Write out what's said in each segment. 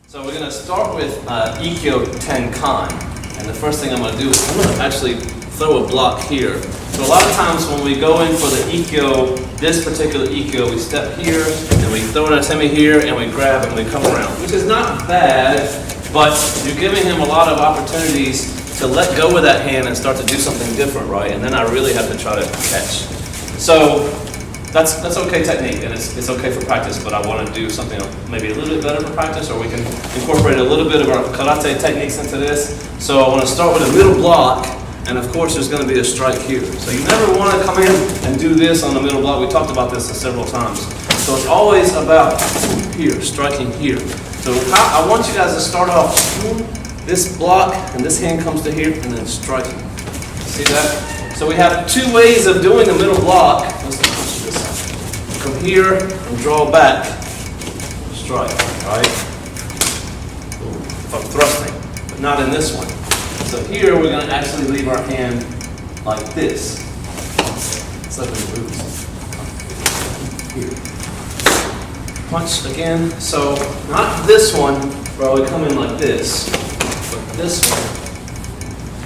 So we're going to start with Aikido Tenkan, and the first thing I'm going to do is I'm going to actually throw a block here. So a lot of times when we go in for the Aikido, this particular Aikido, we step here, and we throw an atemi here, and we grab and we come around, which is not bad, but you're giving him a lot of opportunities to let go of that hand and start to do something different, right? And then I really have to try to catch. So that's okay technique, and it's okay for practice, but I want to do something maybe a little bit better for practice, or we can incorporate a little bit of our karate techniques into this. So I want to start with a middle block, and of course there's going to be a strike here. So you never want to come in and do this on the middle block. We talked about this several times. So it's always about here, striking here. So I want you guys to start off this block, and this hand comes to here, and then striking. See that? So we have two ways of doing the middle block. Let's push this. Come here and draw back, strike, right? If I'm thrusting, but not in this one. So here we're going to actually leave our hand like this. It's like we move. Here. Punch again. So not this one where we come in like this, but this one.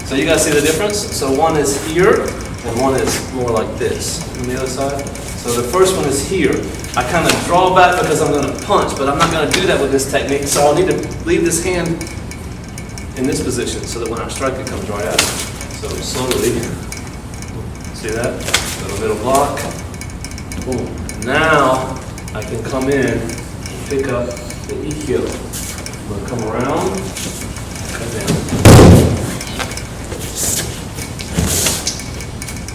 So you guys see the difference? So one is here and one is more like this on the other side. So the first one is here. I kind of draw back because I'm going to punch, but I'm not going to do that with this technique. So I'll need to leave this hand in this position so that when I strike it comes right out. So slowly, see that? Little middle block. Boom. Now I can come in and pick up the Aikido. I'm going to come around, come down.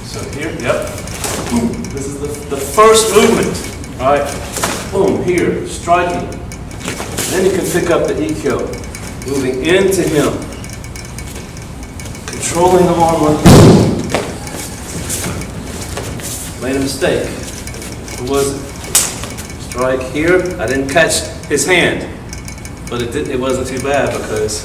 So here, yep. This is the first movement, all right? Boom, here, striking. Then you can pick up the Aikido, moving into him, controlling the arm like this. Made a mistake. What was it? Strike here. I didn't catch his hand, but it wasn't too bad because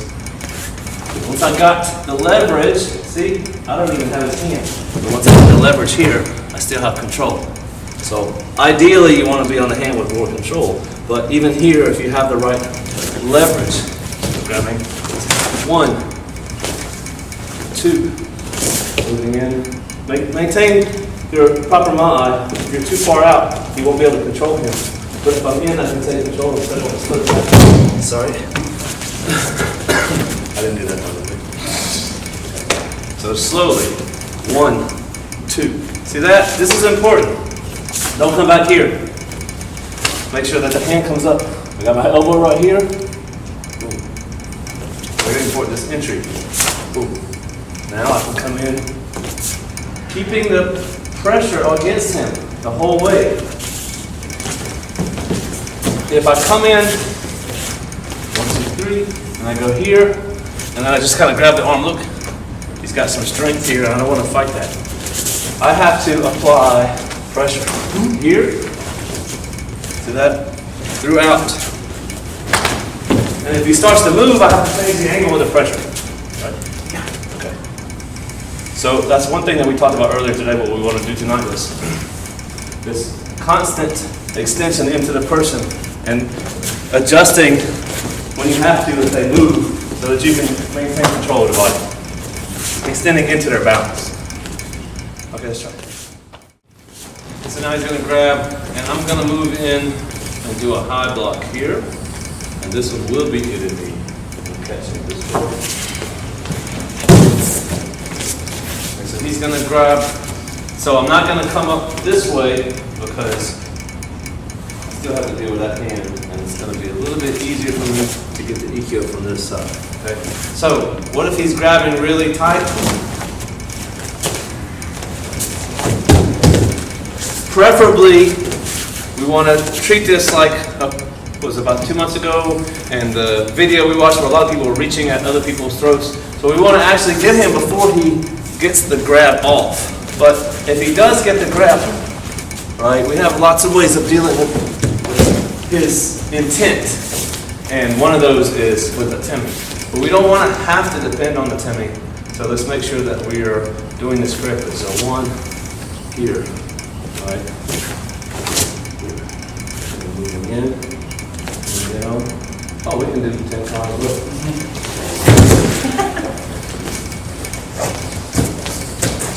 once I got the leverage, see, I don't even have his hand. But once I get the leverage here, I still have control. So ideally, you want to be on the hand with more control. But even here, if you have the right leverage, grabbing 1, 2, moving in. Maintain your proper mind. If you're too far out, you won't be able to control him. But if I'm in, I can take control instead of slip back. Sorry. I didn't do that one. So slowly, 1, 2. See that? This is important. Don't come back here. Make sure that the hand comes up. I got my elbow right here. Boom. Very important, this entry. Boom. Now I can come in, keeping the pressure against him the whole way. If I come in, 1, 2, 3, and I go here, and then I just kind of grab the arm, look, he's got some strength here, and I don't want to fight that. I have to apply pressure here, to that, throughout. And if he starts to move, I have to change the angle of the pressure. Right? Yeah. Okay. So that's one thing that we talked about earlier today, what we want to do tonight was this constant extension into the person and adjusting when you have to if they move so that you can maintain control of the body. Extending into their balance. Okay, let's try. So now he's going to grab, and I'm going to move in and do a high block here. And this one will be hidden me. Catching this one. Okay, so he's going to grab. So I'm not going to come up this way because I still have to deal with that hand, and it's going to be a little bit easier for me to get the Aikido from this side. Okay. So what if he's grabbing really tight? Preferably, we want to treat this like it was about 2 months ago, and the video we watched where a lot of people were reaching at other people's throats. So we want to actually get him before he gets the grab off. But if he does get the grab, right, we have lots of ways of dealing with his intent. And one of those is with atemi. But we don't want to have to depend on the atemi. So let's make sure that we are doing this correctly. So 1 here, right? Here. Moving in, moving down, Oh, we can do 10 cons.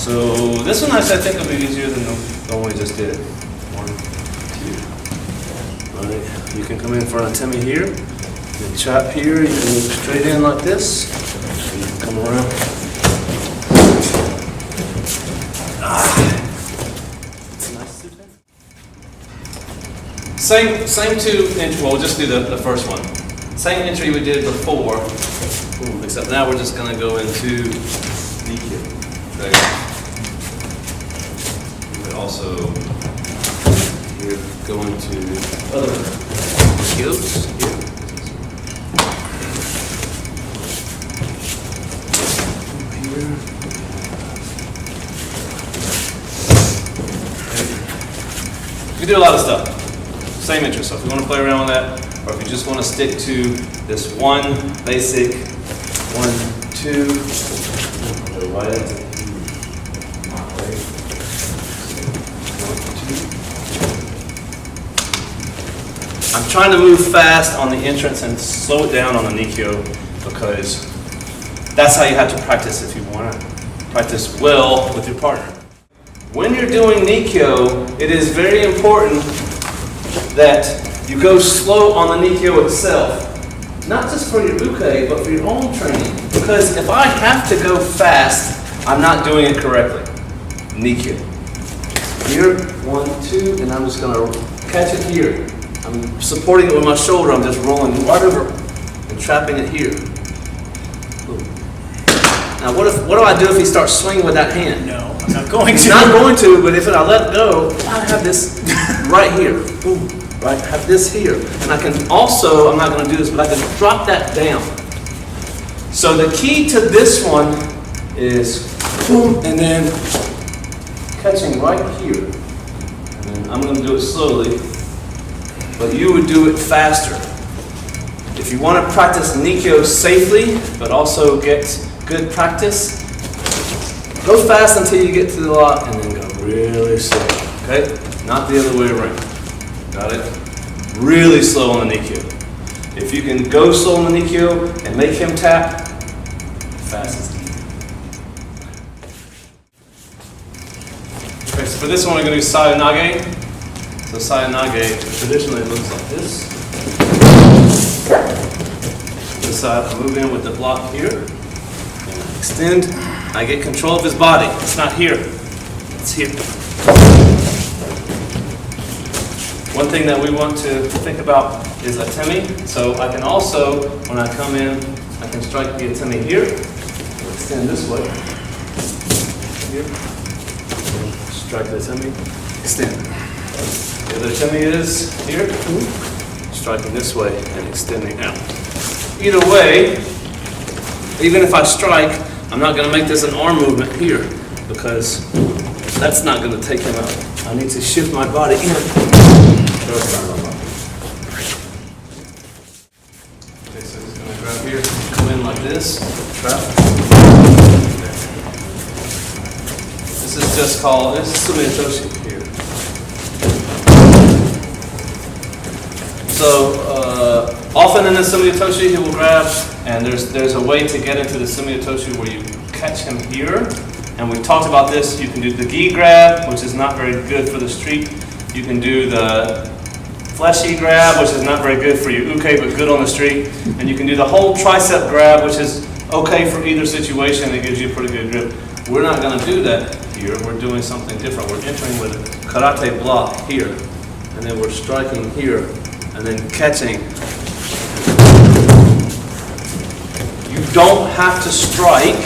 So this one actually I think will be easier than the one we just did. 1, 2. All right. You can come in front of Timmy here. You can chop here. You can move straight in like this. You can come around. Same 2 entry. Well, we'll just do the first one. Same entry we did before, except now we're just going to go into DQ. Okay. We would also here go into other skills here. You do a lot of stuff. Same interest. So if you want to play around with that, or if you just want to stick to this one basic 1, 2, go right into I'm trying to move fast on the entrance and slow it down on the Nikyo because that's how you have to practice if you want to practice well with your partner. When you're doing Nikyo, it is very important that you go slow on the Nikyo itself. Not just for your uke, but for your own training. Because if I have to go fast, I'm not doing it correctly. Nikyo. Here, 1, 2, and I'm just going to catch it here. I'm supporting it with my shoulder. I'm just rolling right over and trapping it here. Now, what do I do if he starts swinging with that hand? No, I'm not going to. Not going to, but if I let go, I have this right here. Boom. Right, have this here. And I can also, I'm not going to do this, but I can drop that down. So the key to this one is boom, and then catching right here. And then I'm going to do it slowly, but you would do it faster. If you want to practice Nikyo safely, but also get good practice, go fast until you get to the lock, and then go really slow. Okay? Not the other way around. Got it? Really slow on the Nikyo. If you can go slow on the Nikyo and make him tap, fast as easy. Okay, so for this one we're going to do Sayanage. So Sayanage traditionally looks like this. This side, I move in with the block here. And I extend. I get control of his body. It's not here. It's here. One thing that we want to think about is atemi. So I can also, when I come in, I can strike the atemi here, extend this way, here, strike the atemi, extend. The other atemi is here, striking this way and extending out. Either way, even if I strike, I'm not going to make this an arm movement here because that's not going to take him out. I need to shift my body in. Okay, so he's going to grab here, come in like this, trap. This is just called, this is suenaka-ha here. So, often in the suenaka-ha he will grab, and there's a way to get into the suenaka-ha where you catch him here. And we've talked about this. You can do the gi grab, which is not very good for the street. You can do the fleshy grab, which is not very good for your uke, but good on the street. And you can do the whole tricep grab, which is okay for either situation. It gives you a pretty good grip. We're not going to do that here. We're doing something different. We're entering with a karate block here. And then we're striking here. And then catching. You don't have to strike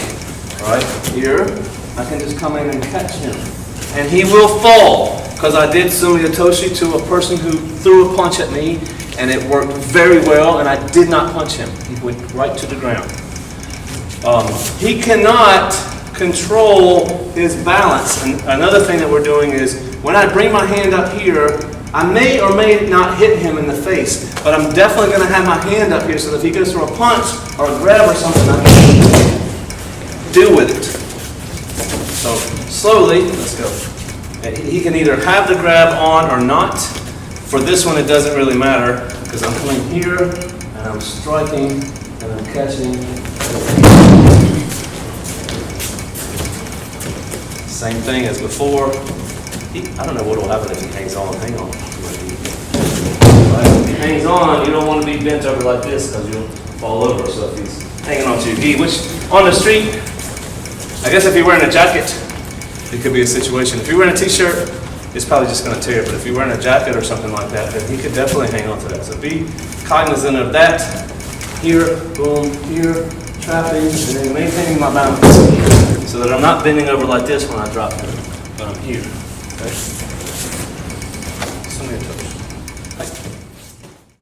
right here. I can just come in and catch him. And he will fall. Because I did suenaka-ha to a person who threw a punch at me, and it worked very well, and I did not punch him. He went right to the ground. He cannot control his balance. And another thing that we're doing is, when I bring my hand up here, I may or may not hit him in the face, but I'm definitely going to have my hand up here so that if he goes for a punch or a grab or something, I can deal with it. So slowly, let's go. He can either have the grab on or not. For this one, it doesn't really matter because I'm coming here and and I'm striking, and I'm catching. Same thing as before. I don't know what will happen if he hangs on. Hang on. If he hangs on, you don't want to be bent over like this because you'll fall over. So if he's hanging onto your gi, which on the street, I guess if you're wearing a jacket, it could be a situation. If you're wearing a t-shirt, it's probably just going to tear. But if you're wearing a jacket or something like that, then he could definitely hang on to that. So be cognizant of that. Here, boom, here, trapping, and then maintaining my balance so that I'm not bending over like this when I drop it, but I'm here. Okay? Some of your toes. Right.